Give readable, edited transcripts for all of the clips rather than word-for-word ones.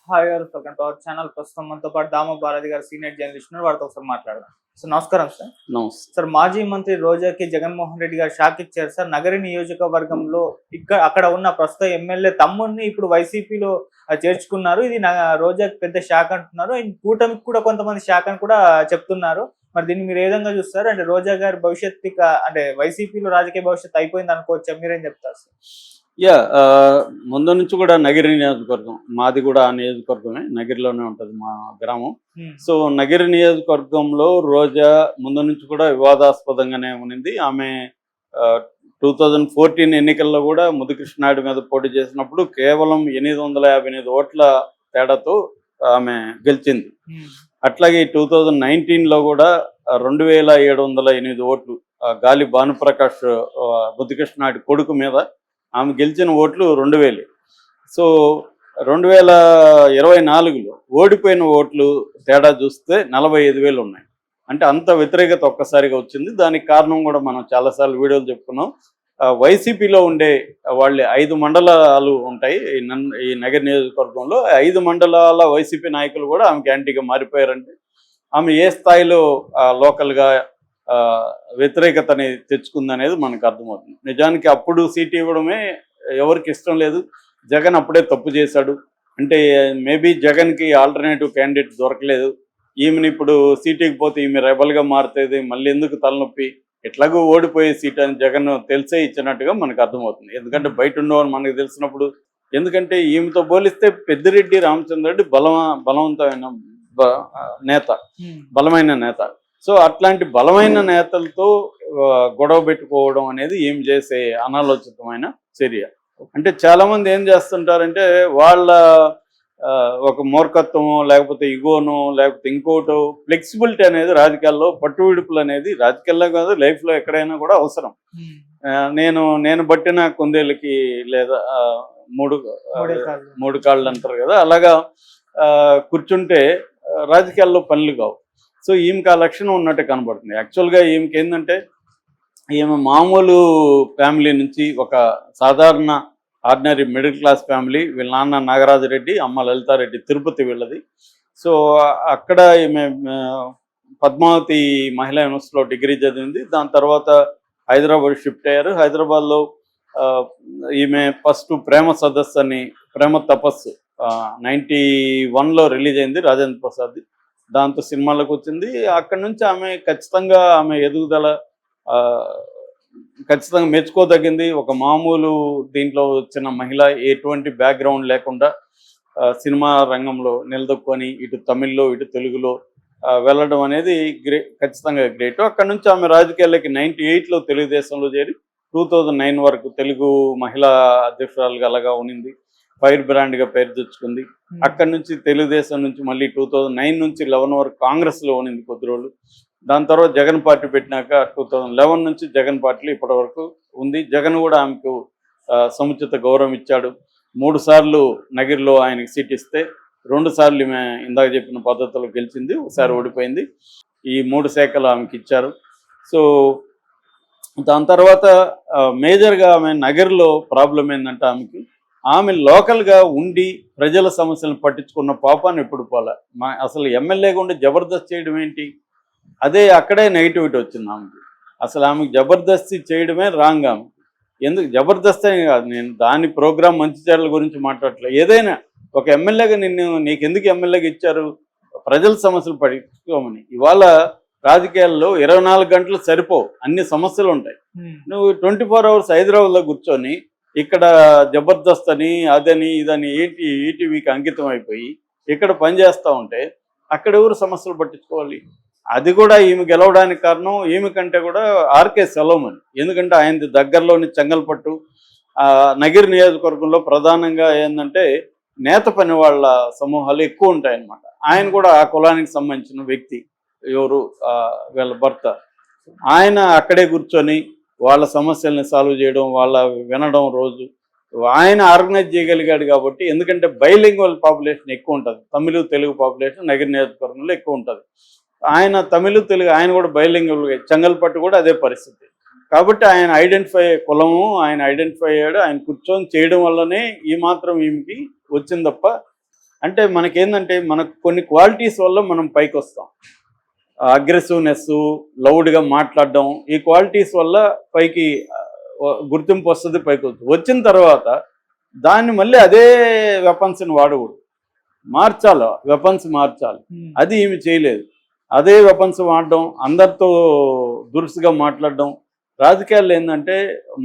Hi గారు, welcome to our channel. ప్రస్తుతం మనతో పాటు దామ బాలాజీ గారు సీనియర్ జర్నలిస్ట్ ఉన్నారు. వారితో ఒకసారి మాట్లాడదాం. సార్ నమస్కారం సార్. నమస్తే. సార్, మాజీ మంత్రి రోజాకి జగన్మోహన్ రెడ్డి గారు షాక్ ఇచ్చారు సార్. నగరి నియోజకవర్గంలో అక్కడ ఉన్న ప్రస్తుత ఎమ్మెల్యే తమ్ముడిని ఇప్పుడు వైసీపీలో చేర్చుకున్నారు. ఇది రోజాకి పెద్ద షాక్ అంటున్నారు. కూటమికి కూడా కొంతమంది షాక్ అని కూడా చెప్తున్నారు. మరి దీన్ని మీరు ఏ విధంగా చూస్తారు? అంటే రోజా గారి భవిష్యత్తు అంటే వైసీపీలో రాజకీయ భవిష్యత్తు అయిపోయింది అనుకోవచ్చా? మీరేం చెప్తారు సార్? ముందు నుంచి కూడా నగిరి నియోజకవర్గం మాది కూడా ఆ నియోజకవర్గమే, నగిరిలోనే ఉంటుంది మా గ్రామం. సో నగిరి నియోజకవర్గంలో రోజా ముందు నుంచి కూడా వివాదాస్పదంగానే ఉన్నింది. ఆమె 2014 ఎన్నికల్లో కూడా ముద్దుకృష్ణనాయుడు మీద పోటీ చేసినప్పుడు కేవలం 858 ఓట్ల తేడాతో ఆమె గెలిచింది. అట్లాగే 2019లో కూడా 2708 ఓట్లు గాలి భానుప్రకాష్ ముద్దుకృష్ణనాయుడు కొడుకు మీద ఆమె గెలిచిన ఓట్లు 2000. సో 2024లో ఓడిపోయిన ఓట్లు తేడా చూస్తే 45,000 ఉన్నాయి. అంటే అంత వ్యతిరేకత ఒక్కసారిగా వచ్చింది. దానికి కారణం కూడా మనం చాలాసార్లు వీడియోలు చెప్పుకున్నాం. వైసీపీలో ఉండే వాళ్ళే 5 మండలాలు ఉంటాయి ఈ నగర నియోజకవర్గంలో. 5 మండలాల వైసీపీ నాయకులు కూడా ఆమెకి యాంటీగా మారిపోయారంటే ఆమె ఏ స్థాయిలో లోకల్గా వ్యతిరేకతని తెచ్చుకుందనేది మనకు అర్థమవుతుంది. నిజానికి అప్పుడు సీట్ ఇవ్వడమే ఎవరికి ఇష్టం లేదు. జగన్ అప్పుడే తప్పు చేశాడు. అంటే మేబీ జగన్కి ఆల్టర్నేటివ్ క్యాండిడేట్ దొరకలేదు. ఈమెను ఇప్పుడు సీట్ ఇవ్వకపోతే ఈమె రెబల్గా మారుతుంది, మళ్ళీ ఎందుకు తలనొప్పి, ఎట్లాగో ఓడిపోయే సీట్ అని జగన్ తెలిసే ఇచ్చినట్టుగా మనకు అర్థమవుతుంది. ఎందుకంటే బయట ఉండేవాళ్ళు మనకు తెలిసినప్పుడు, ఎందుకంటే ఈమెతో పోలిస్తే పెద్దిరెడ్డి రామచంద్రరెడ్డి బలవంతమైన నేత, బలమైన నేత. సో అట్లాంటి బలమైన నేతలతో గొడవ పెట్టుకోవడం అనేది ఏం చేసే అనాలోచితమైన చర్య. అంటే చాలామంది ఏం చేస్తుంటారంటే వాళ్ళ ఒక మూర్ఖత్వమో లేకపోతే ఇగోనో లేకపోతే ఇంకోటో, ఫ్లెక్సిబిలిటీ అనేది రాజకీయాల్లో, పట్టు విడుపులు అనేది రాజకీయాల్లో కాదు లైఫ్లో ఎక్కడైనా కూడా అవసరం. నేను బట్టిన కుందేళ్ళకి లేదా మూడు కాళ్ళు అంటారు కదా, అలాగా కూర్చుంటే రాజకీయాల్లో పనులు కావు. సో ఈమెకి ఆ లక్షణం ఉన్నట్టు కనబడుతుంది. యాక్చువల్గా ఈమెకి ఏంటంటే ఈమె మామూలు ఫ్యామిలీ నుంచి ఒక సాధారణ ఆర్డినరీ మిడిల్ క్లాస్ ఫ్యామిలీ. వీళ్ళ నాన్న నాగరాజరెడ్డి, అమ్మ లలితారెడ్డి, తిరుపతి వీళ్ళది. సో అక్కడ ఈమె పద్మావతి మహిళా యూనివర్సిటీలో డిగ్రీ చదివింది. దాని తర్వాత హైదరాబాద్ షిఫ్ట్ అయ్యారు. హైదరాబాద్లో ఈమె ఫస్ట్ ప్రేమ సదస్సు అని, ప్రేమ తపస్సు 91లో రిలీజ్ అయింది రాజేంద్ర ప్రసాద్. దాంతో సినిమాలకు వచ్చింది. అక్కడి నుంచి ఆమె ఖచ్చితంగా ఆమె ఎదుగుదల ఖచ్చితంగా మెచ్చుకోదగింది. ఒక మామూలు దీంట్లో వచ్చిన మహిళ, ఎటువంటి బ్యాక్గ్రౌండ్ లేకుండా సినిమా రంగంలో నిలదొక్కొని ఇటు తమిళ్లో ఇటు తెలుగులో వెళ్ళడం అనేది ఖచ్చితంగా గ్రేట్. అక్కడి నుంచి ఆమె రాజకీయాలకి 98లో తెలుగుదేశంలో చేరి 2009 వరకు తెలుగు మహిళా అధ్యక్షురాలుగా అలాగా ఉన్నింది. ఫైర్ బ్రాండ్గా పేరు తెచ్చుకుంది. అక్కడి నుంచి తెలుగుదేశం నుంచి మళ్ళీ 2009 నుంచి 11 వరకు కాంగ్రెస్లో ఉన్నింది కొద్ది రోజులు. దాని తర్వాత జగన్ పార్టీ పెట్టినాక 2011 నుంచి జగన్ పార్టీలో ఇప్పటి వరకు ఉంది. జగన్ కూడా ఆమెకు సముచిత గౌరవం ఇచ్చాడు. 3 సార్లు నగిరిలో ఆయనకి సీట్ ఇస్తే 2 సార్లు ఈమె ఇందాక చెప్పిన పద్ధతిలో గెలిచింది, ఒకసారి ఓడిపోయింది. ఈ 3 శాఖలు ఆమెకి ఇచ్చారు. సో దాని తర్వాత మేజర్గా ఆమె నగరిలో ప్రాబ్లం ఏంటంటే ఆమె లోకల్గా ఉండి ప్రజల సమస్యలను పట్టించుకున్న పాపాన్ని ఎప్పుడు పోలే. అసలు ఎమ్మెల్యేగా ఉండి జబర్దస్త్ చేయడం ఏంటి, అదే అక్కడే నెగిటివిటీ వచ్చింది ఆమెకి. అసలు ఆమెకు జబర్దస్తి చేయడమే రాంగ్. ఆమె ఎందుకు జబర్దస్త్ అని కాదు, నేను దాని ప్రోగ్రామ్ మంచి చెడ్డల గురించి మాట్లాడట్లేదు. ఏదైనా ఒక ఎమ్మెల్యేగా నీకు ఎందుకు ఎమ్మెల్యేగా ఇచ్చారు, ప్రజల సమస్యలు పట్టించుకోమని. ఇవాళ రాజకీయాల్లో 24 గంటలు సరిపోవు, అన్ని సమస్యలు ఉంటాయి. నువ్వు 24 అవర్స్ హైదరాబాద్లో కూర్చొని ఇక్కడ జబర్దస్త్ అని అదని ఇదని ఈటీవీకి అంకితం అయిపోయి ఇక్కడ పనిచేస్తూ ఉంటే అక్కడ ఎవరు సమస్యలు పట్టించుకోవాలి? అది కూడా ఈమె గెలవడానికి కారణం ఈమె కంటే కూడా ఆర్కే సెలవుమని. ఎందుకంటే ఆయనది దగ్గరలోని చెంగల్పట్టు. నగిరి నియోజకవర్గంలో ప్రధానంగా ఏంటంటే నేత పని వాళ్ళ సమూహాలు ఎక్కువ ఉంటాయన్నమాట. ఆయన కూడా ఆ కులానికి సంబంధించిన వ్యక్తి. ఎవరు వీళ్ళ భర్త. ఆయన అక్కడే కూర్చొని వాళ్ళ సమస్యల్ని సాల్వ్ చేయడం, వాళ్ళ వినడం రోజు ఆయన ఆర్గనైజ్ చేయగలిగాడు కాబట్టి. ఎందుకంటే బైలింగ్వల్ పాపులేషన్ ఎక్కువ ఉంటుంది, తమిళ తెలుగు పాపులేషన్ నగర నియోజకవర్గంలో ఎక్కువ ఉంటుంది. ఆయన తమిళ తెలుగు ఆయన కూడా బైలింగ్వల్. చెంగల్పట్టు కూడా అదే పరిస్థితి. కాబట్టి ఆయన ఐడెంటిఫై కులము ఆయన ఐడెంటిఫై అయ్యాడు. ఆయన కూర్చొని చేయడం వల్లనే ఈ మాత్రం ఈమెకి వచ్చింది తప్ప అంటే మనకేందంటే మనకు కొన్ని క్వాలిటీస్ వల్ల మనం పైకి వస్తాం. అగ్రెసివ్నెస్, లౌడ్గా మాట్లాడడం, ఈ క్వాలిటీస్ వల్ల పైకి గుర్తింపు వస్తుంది, పైకి వస్తుంది. వచ్చిన తర్వాత దాన్ని మళ్ళీ అదే వెపన్స్ని వాడకూడదు, మార్చాలి, వెపన్స్ మార్చాలి. అది ఈమె చేయలేదు. అదే వెపన్స్ వాడడం, అందరితో దురుసుగా మాట్లాడడం. రాజకీయాల్లో ఏంటంటే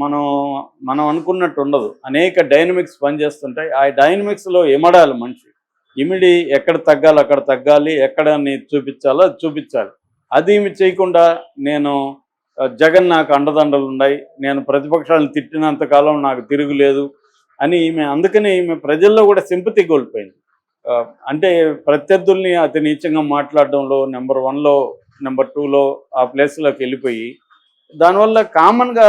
మనం అనుకున్నట్టు ఉండదు, అనేక డైనమిక్స్ పనిచేస్తుంటాయి. ఆ డైనమిక్స్లో ఇమడాలి మనిషి. ఇమిడి ఎక్కడ తగ్గాలి అక్కడ తగ్గాలి, ఎక్కడ చూపించాలో అది చూపించాలి. అది ఈమె చేయకుండా జగన్ నాకు అండదండలు ఉన్నాయి, నేను ప్రతిపక్షాలను తిట్టినంతకాలం నాకు తిరుగులేదు అని అందుకని ఈమె ప్రజల్లో కూడా సింపతి కోల్పోయింది. అంటే ప్రత్యర్థుల్ని అతి నీచంగా మాట్లాడడంలో నెంబర్ 1లో, నెంబర్ 2లో ఆ ప్లేస్లోకి వెళ్ళిపోయి, దానివల్ల కామన్గా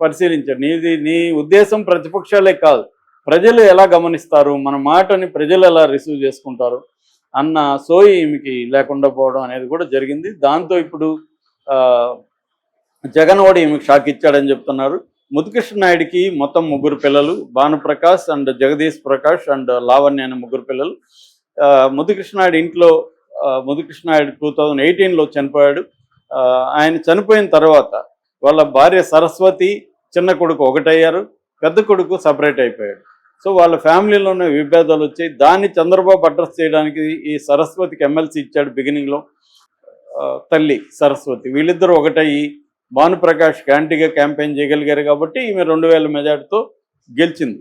పరిశీలించారు. నీ ఉద్దేశం ప్రతిపక్షాలే కాదు, ప్రజలు ఎలా గమనిస్తారు, మన మాటని ప్రజలు ఎలా రిసీవ్ చేసుకుంటారు అన్న సోయి ఈమెకి లేకుండా పోవడం అనేది కూడా జరిగింది. దాంతో ఇప్పుడు జగన్ కూడా ఈమెకి షాక్ ఇచ్చాడని చెప్తున్నారు. ముద్దుకృష్ణ నాయుడికి మొత్తం 3 పిల్లలు, భానుప్రకాష్ అండ్ జగదీష్ ప్రకాష్ అండ్ లావణ్య అనే 3 పిల్లలు. ముద్దుకృష్ణ నాయుడు ఇంట్లో ముద్దుకృష్ణ నాయుడు 2018లో చనిపోయాడు. ఆయన చనిపోయిన తర్వాత వాళ్ళ భార్య సరస్వతి, చిన్న కొడుకు ఒకటయ్యారు, పెద్ద కొడుకు సపరేట్ అయిపోయాడు. సో వాళ్ళ ఫ్యామిలీలోనే విభేదాలు వచ్చాయి. దాన్ని చంద్రబాబు అడ్రస్ చేయడానికి ఈ సరస్వతికి ఎమ్మెల్సీ ఇచ్చాడు బిగినింగ్లో. తల్లి సరస్వతి, వీళ్ళిద్దరూ ఒకటయ్యి భానుప్రకాష్ యాంటీగా క్యాంపెయిన్ చేయగలిగారు కాబట్టి ఈమె 2000 మెజార్టీతో గెలిచింది.